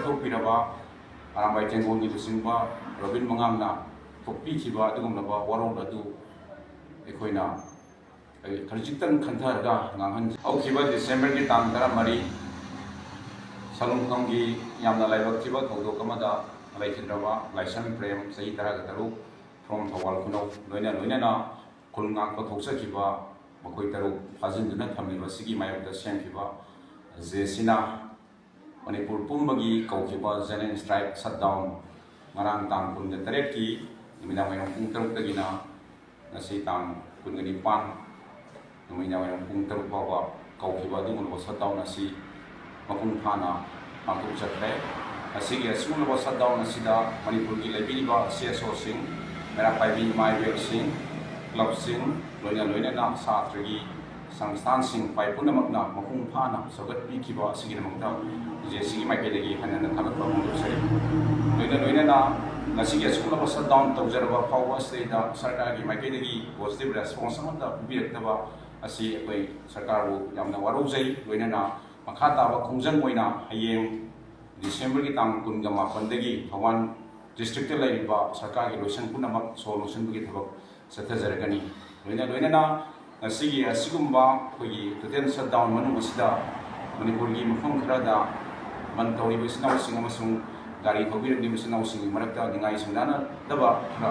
ꯀꯠꯊꯣꯛꯄꯤꯔꯕ ꯑꯔꯥꯝꯕꯥꯏ ꯇꯦꯡꯒꯣꯜꯒꯤ ꯂꯨꯆꯤꯡꯕ ꯔꯣꯕꯤꯟ ꯃꯉꯥꯡꯅ ꯊꯣꯛꯄꯤꯈꯤꯕ ꯑꯗꯨꯒꯨꯝꯂꯕ ꯋꯥꯔꯣꯜ ꯑꯗꯨ ꯑꯩꯈꯣꯏꯅ ꯈꯖꯤꯛꯇꯪ ꯈꯟꯊꯔꯒ ꯉꯥꯡꯍꯟꯖꯩ꯫ ꯍꯧꯈꯤꯕ ꯗꯤꯁꯦꯝꯕꯔꯒꯤ ꯇꯥꯡ 13 ꯁꯂꯨꯡꯐꯝꯒꯤ ꯌꯥꯝꯅ ꯂꯥꯏꯕꯛ ꯊꯤꯕ ꯊꯧꯗꯣꯛ ꯑꯃꯗ ꯂꯩꯈꯤꯗ꯭ꯔꯕ ꯂꯥꯏꯁ꯭ꯔꯝ ꯄ꯭ꯔꯦꯝ ꯆꯍꯤ 13 ꯐ꯭ꯔꯣꯝ ꯊꯧꯕꯥꯜ ꯈꯨꯅꯧ ꯂꯣꯏꯅꯅ ꯈꯨꯜ ꯉꯥꯛꯄ ꯊꯣꯛꯆꯈꯤꯕ ꯃꯈꯣꯏ 3 ꯐꯥꯖꯤꯟꯗꯨꯅ ꯊꯝꯂꯤꯕ ꯑꯁꯤꯒꯤ ꯃꯥꯌꯣꯛꯇ ꯁꯦꯝꯈꯤꯕ ꯖꯦꯁꯤꯅ ꯃꯅꯤꯄꯨꯔ ꯄꯨꯝꯕꯒꯤ ꯀꯧꯈꯤꯕ ꯖꯦꯅꯔꯦꯜ ꯁ꯭ꯇ꯭ꯔꯥꯏꯛ ꯁꯠꯗꯥꯎꯟ ꯉꯔꯥꯡ ꯇꯥꯡ 28ꯀꯤ ꯅꯨꯃꯤꯗꯥꯡꯋꯥꯏꯔꯝ ꯄꯨꯡ 7ꯗꯒꯤꯅ ꯉꯁꯤ ꯇꯥꯡ 29 ꯅꯨꯃꯤꯗꯥꯡꯋꯥꯏꯔꯝ ꯄꯨꯡ 3 ꯐꯥꯎꯕ ꯀꯧꯈꯤꯕ ꯑꯗꯨꯒꯨꯝꯂꯕ ꯁꯠꯗꯥꯎꯟ ꯑꯁꯤ ꯃꯄꯨꯡ ꯐꯥꯅ ꯄꯥꯡꯊꯣꯛꯆꯈ꯭ꯔꯦ꯫ ꯑꯁꯤꯒꯨꯝꯂꯕ ꯁꯠꯗꯥꯎꯟ ꯑꯁꯤꯗ ꯃꯅꯤꯄꯨꯔꯒꯤ ꯂꯩꯕꯤꯔꯤꯕ CSOꯁꯤꯡ, ꯃꯩꯔꯥ ꯄꯥꯏꯕꯤ ꯏꯃꯥ ꯏꯕꯦꯜꯁꯤꯡ, ꯀ꯭ꯂꯕꯁꯤꯡ, ꯂꯣꯏꯅꯅ ꯁꯥꯇ꯭ꯔꯒꯤ ꯁꯪꯁꯊꯥꯟꯁꯤꯡ ꯄꯥꯏ ꯄꯨꯝꯅꯃꯛꯅ ꯃꯄꯨꯡ ꯐꯥꯅ ꯁꯧꯒꯠꯄꯤꯈꯤꯕ ꯑꯁꯤꯒꯤꯗꯃꯛꯇ JCꯒꯤ ꯃꯥꯏꯀꯩꯗꯒꯤ ꯍꯟꯅ ꯊꯥꯒꯠꯄ ꯐꯣꯡꯗꯣꯛꯆꯔꯤ꯫ ꯂꯣꯏꯅꯅ ꯉꯁꯤꯒꯤ ꯑꯁꯤꯒꯨꯝꯂꯕ ꯁꯠꯗꯥꯎꯟ ꯇꯧꯖꯔꯕ ꯐꯥꯎꯕ ꯑꯁꯤꯗꯩꯗ ꯁꯔꯀꯥꯔꯒꯤ ꯃꯥꯏꯀꯩꯗꯒꯤ ꯄꯣꯖꯤꯇꯤꯕ ꯔꯦꯁꯄꯣꯟꯁ ꯑꯃꯠꯇ ꯄꯤꯕꯤꯔꯛꯇꯕ ꯑꯁꯤ ꯑꯩꯈꯣꯏ ꯁꯔꯀꯥꯔꯕꯨ ꯌꯥꯝꯅ ꯋꯥꯔꯧꯖꯩ꯫ ꯂꯣꯏꯅꯅ ꯃꯈꯥ ꯇꯥꯕ ꯈꯣꯡꯖꯪ ꯑꯣꯏꯅ ꯍꯌꯦꯡ ꯗꯤꯁꯦꯝꯕꯔꯒꯤ ꯇꯥꯡ 28ꯗꯒꯤ ꯊꯧꯕꯥꯜ ꯗꯤꯁꯇ꯭ꯔꯤꯛꯇ ꯂꯩꯔꯤꯕ ꯁꯔꯀꯥꯔꯒꯤ ꯂꯣꯏꯁꯪ ꯄꯨꯝꯅꯃꯛ ꯁꯣ ꯂꯣꯟꯁꯤꯟꯕꯒꯤ ꯊꯕꯛ ꯆꯠꯊꯖꯔꯒꯅꯤ꯫ ꯂꯣꯏꯅꯅ ꯉꯁꯤꯒꯤ ꯑꯁꯤꯒꯨꯝꯕ ꯑꯩꯈꯣꯏꯒꯤ ꯇꯣꯇꯦꯜ ꯁꯠꯗꯥꯎꯟ ꯃꯅꯨꯡ ꯑꯁꯤꯗ ꯃꯅꯤꯄꯨꯔꯒꯤ ꯃꯐꯝ ꯈꯔꯗ ꯕꯟ ꯇꯧꯔꯤꯕ ꯏꯆꯤꯟ-ꯏꯅꯥꯎꯁꯤꯡ ꯑꯃꯁꯨꯡ ꯒꯥꯔꯤ ꯊꯧꯕꯤꯔꯛꯂꯤꯕ ꯏꯆꯤꯟ-ꯏꯅꯥꯎꯁꯤꯡꯒꯤ ꯃꯔꯛꯇ ꯅꯤꯡꯉꯥꯏ ꯁꯪꯗꯥꯅꯗꯕ ꯈꯔ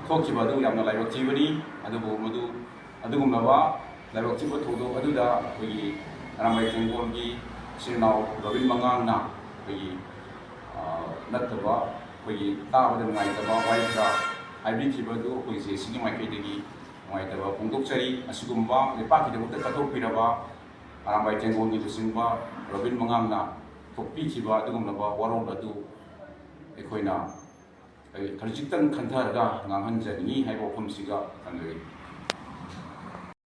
ꯊꯣꯛꯈꯤꯕ ꯑꯗꯨ ꯌꯥꯝꯅ ꯂꯥꯏꯕꯛ ꯊꯤꯕꯅꯤ꯫ ꯑꯗꯨꯕꯨ ꯑꯗꯨꯒꯨꯝꯂꯕ ꯂꯥꯏꯕꯛ ꯊꯤꯕ ꯊꯧꯗꯣꯛ ꯑꯗꯨꯗ ꯑꯩꯈꯣꯏꯒꯤ ꯑꯔꯥꯝꯕꯥꯏ ꯇꯦꯡꯒꯣꯜꯒꯤ ꯏꯆꯤꯟ-ꯏꯅꯥꯎ ꯔꯣꯕꯤꯟ ꯃꯉꯥꯡꯅ ꯑꯩꯈꯣꯏꯒꯤ ꯅꯠꯇꯕ ꯑꯩꯈꯣꯏꯒꯤ ꯇꯥꯕꯗ ꯅꯨꯡꯉꯥꯏꯇꯕ ꯋꯥꯍꯩ ꯈꯔ ꯍꯥꯏꯕꯤꯈꯤꯕ ꯑꯗꯨ ꯑꯩꯈꯣꯏ JCꯒꯤ ꯃꯥꯏꯀꯩꯗꯒꯤ ꯅꯨꯡꯉꯥꯏꯇꯕ ꯐꯣꯡꯗꯣꯛꯆꯔꯤ꯫ ꯑꯁꯤꯒꯨꯝꯕ ꯂꯩꯄꯥꯛꯀꯤꯗꯃꯛꯇ ꯀꯠꯊꯣꯛꯄꯤꯔꯕ ꯑꯔꯥꯝꯕꯥꯏ ꯇꯦꯡꯒꯣꯜꯒꯤ ꯂꯨꯆꯤꯡꯕ ꯔꯣꯕꯤꯟ ꯃꯉꯥꯡꯅ ꯊꯣꯛꯄꯤꯈꯤꯕ ꯑꯗꯨꯒꯨꯝꯂꯕ ꯋꯥꯔꯣꯜ ꯑꯗꯨ ꯑꯩꯈꯣꯏꯅ ꯈꯖꯤꯛꯇꯪ ꯈꯟꯊꯔꯒ ꯉꯥꯡꯍꯟꯖꯅꯤꯡꯉꯤ ꯍꯥꯏꯕ ꯋꯥꯐꯝꯁꯤꯒ ꯊꯝꯖꯔꯤ꯫